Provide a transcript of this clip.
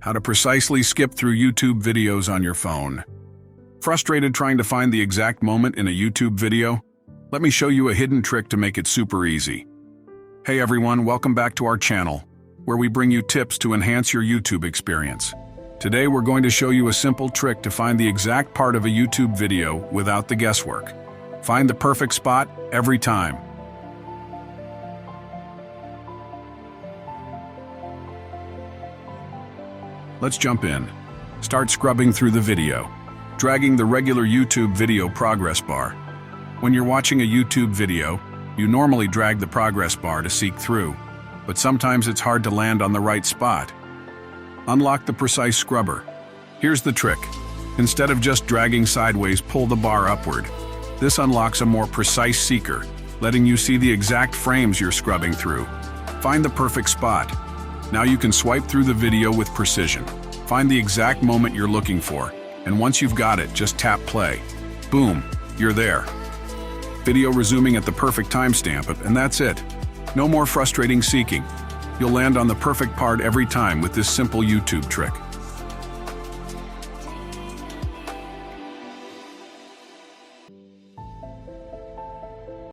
How to precisely skip through YouTube videos on your phone. Frustrated trying to find the exact moment in a YouTube video? Let me show you a hidden trick to make it super easy. Hey everyone, welcome back to our channel, where we bring you tips to enhance your YouTube experience. Today we're going to show you a simple trick to find the exact part of a YouTube video without the guesswork. Find the perfect spot every time. Let's jump in. Start scrubbing through the video, dragging the regular YouTube video progress bar. When you're watching a YouTube video, you normally drag the progress bar to seek through, but sometimes it's hard to land on the right spot. Unlock the precise scrubber. Here's the trick. Instead of just dragging sideways, pull the bar upward. This unlocks a more precise seeker, letting you see the exact frames you're scrubbing through. Find the perfect spot. Now you can swipe through the video with precision. Find the exact moment you're looking for, and once you've got it, just tap play. Boom, you're there. Video resuming at the perfect timestamp, and that's it. No more frustrating seeking. You'll land on the perfect part every time with this simple YouTube trick.